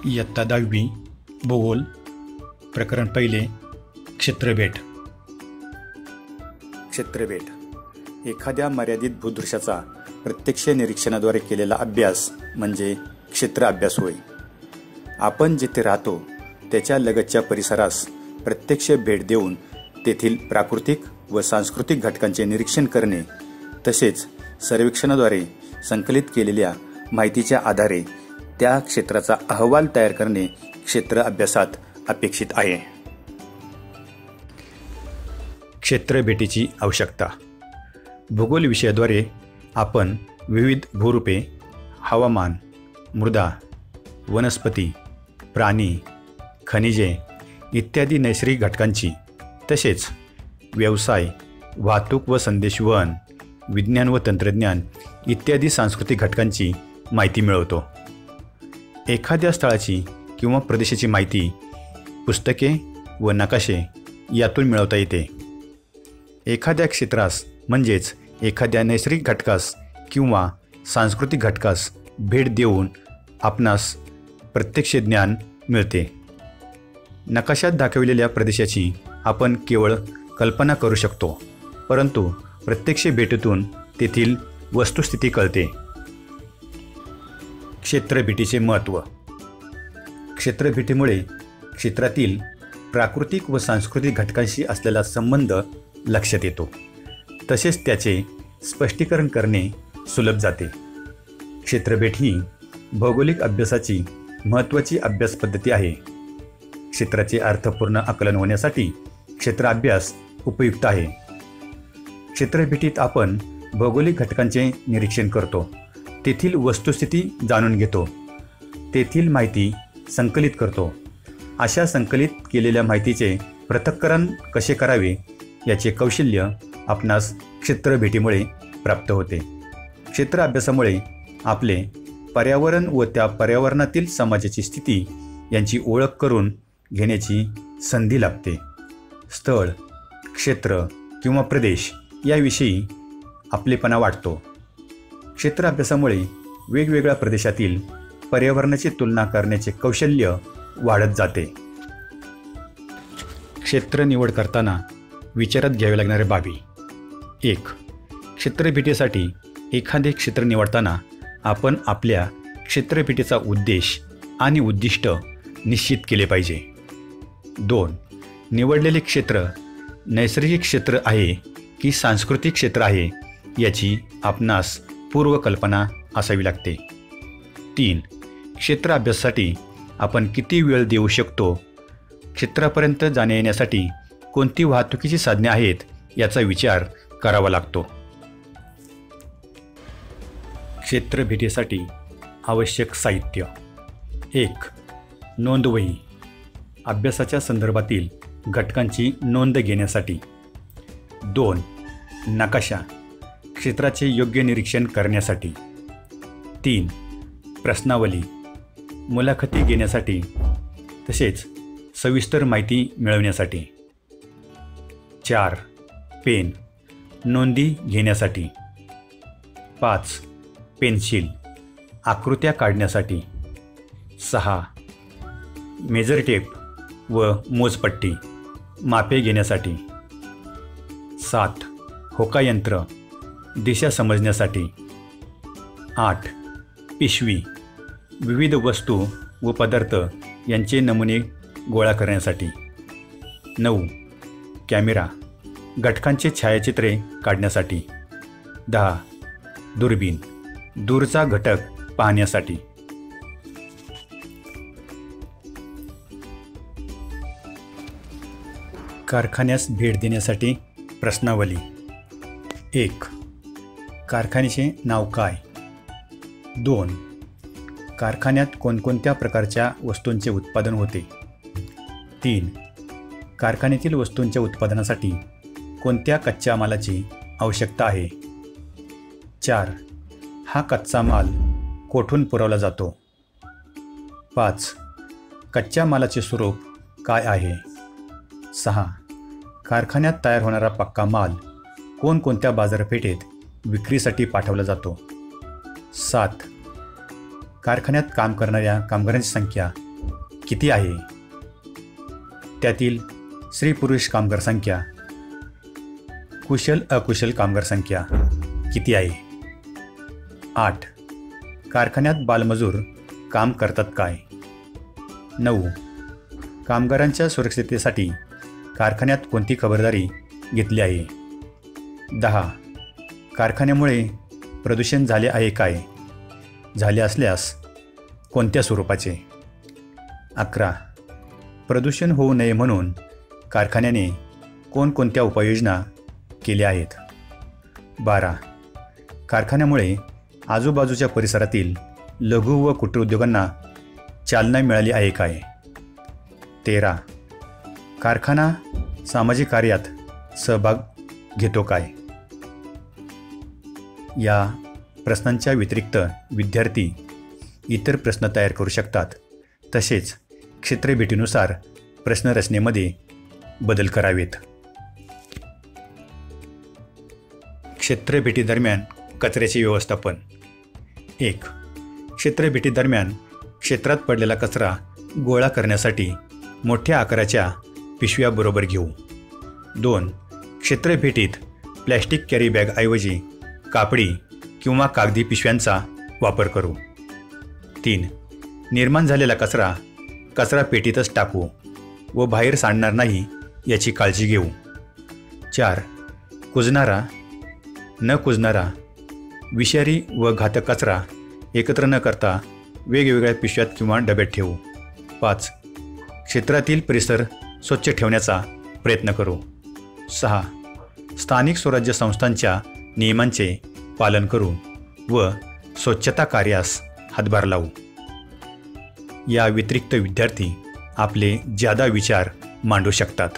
इयत्ता 10वी भूगोल प्रकरण पहिले क्षेत्रबेट. क्षेत्रबेट एखाद्या मर्यादित भूदृश्याचा प्रत्यक्ष निरीक्षणाद्वारे केलेला अभ्यास म्हणजे क्षेत्र अभ्यास होय. आपण जिथे राहतो त्याच्या लगतच्या परिसरास प्रत्यक्ष भेट देऊन तेथील प्राकृतिक व सांस्कृतिक घटकांचे निरीक्षण करणे तसेच सर्वेक्षणाद्वारे संकलित केलेल्या माहितीच्या आधारे त्या क्षेत्राचा अहवाल तयार करणे क्षेत्र अभ्यासात अपेक्षित आहे. क्षेत्रबेटीची आवश्यकता. भूगोल विषयाद्वारे आपण विविध भूरूपे, हवामान, मृदा, वनस्पती, प्राणी, खनिजे इत्यादी नैसर्गिक घटकांची तसेच व्यवसाय, वाहतूक व संदेशवहन, विज्ञान व तंत्रज्ञान इत्यादी सांस्कृतिक घटकांची माहिती मिळवतो. एखाद्या स्थळाची किंवा प्रदेशाची माहिती पुस्तके व नकाशे यातून मिळवता येते. एखाद्या क्षेत्रास म्हणजेच एखाद्या नैसर्गिक घटकास किंवा सांस्कृतिक घटकास भेट देऊन आपणास प्रत्यक्ष ज्ञान मिळते. नकाशात दाखविलेल्या प्रदेशाची आपण केवळ कल्पना करू शकतो, परंतु प्रत्यक्ष भेटीतून तेथील वस्तुस्थिती कळते. क्षेत्रबेटीचे महत्त्व. क्षेत्रबेटीमुळे क्षेत्रातील प्राकृतिक व सांस्कृतिक घटकांशी असलेला संबंध लक्षात येतो, तसेच त्याचे स्पष्टीकरण करणे सुलभ जाते. क्षेत्रबेट ही भौगोलिक अभ्यासाची महत्त्वाची अभ्यास पद्धती आहे. क्षेत्राचे अर्थपूर्ण आकलन होण्यासाठी क्षेत्र अभ्यास उपयुक्त आहे. क्षेत्रबेटीत आपण भौगोलिक घटकांचे निरीक्षण करतो, तेथील वस्तुस्थिती जाणून घेतो, तेथील माहिती संकलित करतो. अशा संकलित केलेल्या माहितीचे पृथक्करण कसे करावे याचे कौशल्य आपणास क्षेत्रबेटीमुळे प्राप्त होते. क्षेत्र अभ्यासामुळे आपले पर्यावरण व त्या पर्यावरणातील समाजाची स्थिती यांची ओळख करून घेण्याची संधी लाभते. स्थळ, क्षेत्र किंवा प्रदेश याविषयी आपलेपणा वाटतो. क्षेत्र अभ्यासामुळे वेगवेगळ्या प्रदेशातील पर्यावरणाची तुलना करण्याचे कौशल्य वाढत जाते. क्षेत्र निवड करताना विचारात घ्यावे लागणाऱ्या बाबी. 1. क्षेत्रबेटीसाठी एखादे क्षेत्र निवडताना आपण आपल्या क्षेत्रबेटीचा उद्देश आणि उद्दिष्ट निश्चित केले पाहिजे. 2. निवडलेले क्षेत्र नैसर्गिक क्षेत्र आहे की सांस्कृतिक क्षेत्र आहे याची आपणास पूर्वकल्पना असावी लागते. 3. क्षेत्र अभ्यासासाठी आपण किती वेळ देऊ शकतो, क्षेत्रापर्यंत जाण्या येण्यासाठी कोणती वाहतुकीची साधने आहेत याचा विचार करावा लागतो. क्षेत्रबेटीसाठी आवश्यक साहित्य. 1. नोंदवही, अभ्यासाच्या संदर्भातील घटकांची नोंद घेण्यासाठी. 2. नकाशा, क्षेत्राचे योग्य निरीक्षण करण्यासाठी. 3. प्रश्नावली, मुलाखती घेण्यासाठी तसेच सविस्तर माहिती मिळवण्यासाठी. 4. पेन, नोंदी घेण्यासाठी. 5. पेन्सिल, आकृत्या काढण्यासाठी. 6. मेजर टेप व मोजपट्टी, मापे घेण्यासाठी. 7. होकायंत्र, दिशा समजण्यासाठी. 8. पिशवी, विविध वस्तू व पदार्थ यांचे नमुने गोळा करण्यासाठी. 9. कॅमेरा, घटकांचे छायाचित्रे काढण्यासाठी. 10. दुर्बीण, दूरचा घटक पाहण्यासाठी. कारखान्यास भेट देण्यासाठी प्रश्नावली. 1. कारखान्याचे नाव काय? 2. कारखान्यात कोणकोणत्या प्रकारच्या वस्तूंचे उत्पादन होते? 3. कारखान्यातील वस्तूंच्या उत्पादनासाठी कोणत्या कच्च्या मालाची आवश्यकता आहे? 4. हा कच्चा माल कोठून पुरवला जातो? 5. कच्च्या मालाचे स्वरूप काय आहे? 6. कारखान्यात तयार होणारा पक्का माल कोणकोणत्या बाजारपेठेत विक्रीसाठी पाठवला जातो? 7. कारखान्यात काम करणाऱ्या कामगारांची संख्या किती आहे? त्यातील स्त्री पुरुष कामगार संख्या, कुशल अकुशल कामगार संख्या किती आहे? 8. कारखान्यात बालमजूर काम करतात काय? 9. कामगारांच्या सुरक्षिततेसाठी कारखान्यात कोणती खबरदारी घेतली आहे? 10. कारखान्यामुळे प्रदूषण झाले आहे काय? झाले असल्यास कोणत्या स्वरूपाचे? 11. प्रदूषण होऊ नये म्हणून कारखान्याने कोणकोणत्या उपाययोजना केल्या आहेत? 12. कारखान्यामुळे आजूबाजूच्या परिसरातील लघु व कुटीर उद्योगांना चालना मिळाली आहे काय? 13. कारखाना सामाजिक कार्यात सहभाग घेतो काय? या प्रश्नांच्या व्यतिरिक्त विद्यार्थी इतर प्रश्न तयार करू शकतात. तसेच क्षेत्रभेटीनुसार प्रश्नरचनेमध्ये बदल करावेत. क्षेत्रभेटीदरम्यान कचऱ्याचे व्यवस्थापन. 1. क्षेत्रभेटीदरम्यान क्षेत्रात पडलेला कचरा गोळा करण्यासाठी मोठ्या आकाराच्या पिशव्या बरोबर घेऊ. 2. क्षेत्रभेटीत प्लॅस्टिक कॅरी बॅगऐवजी कापडी किंवा कागदी पिशव्यांचा वापर करू. 3. निर्माण झालेला कचरा कचरा पेटीतच टाकू व बाहेर सांडणार नाही याची काळजी घेऊ. 4. कुजणारा, न कुजणारा, विषारी व घातक कचरा एकत्र न करता वेगवेगळ्या पिशव्यात किंवा डब्यात ठेवू. 5. क्षेत्रातील परिसर स्वच्छ ठेवण्याचा प्रयत्न करू. 6. स्थानिक स्वराज्य संस्थांच्या नियमांचे पालन करू व स्वच्छता कार्यास हातभार लावू. या व्यतिरिक्त विद्यार्थी आपले ज्यादा विचार मांडू शकतात.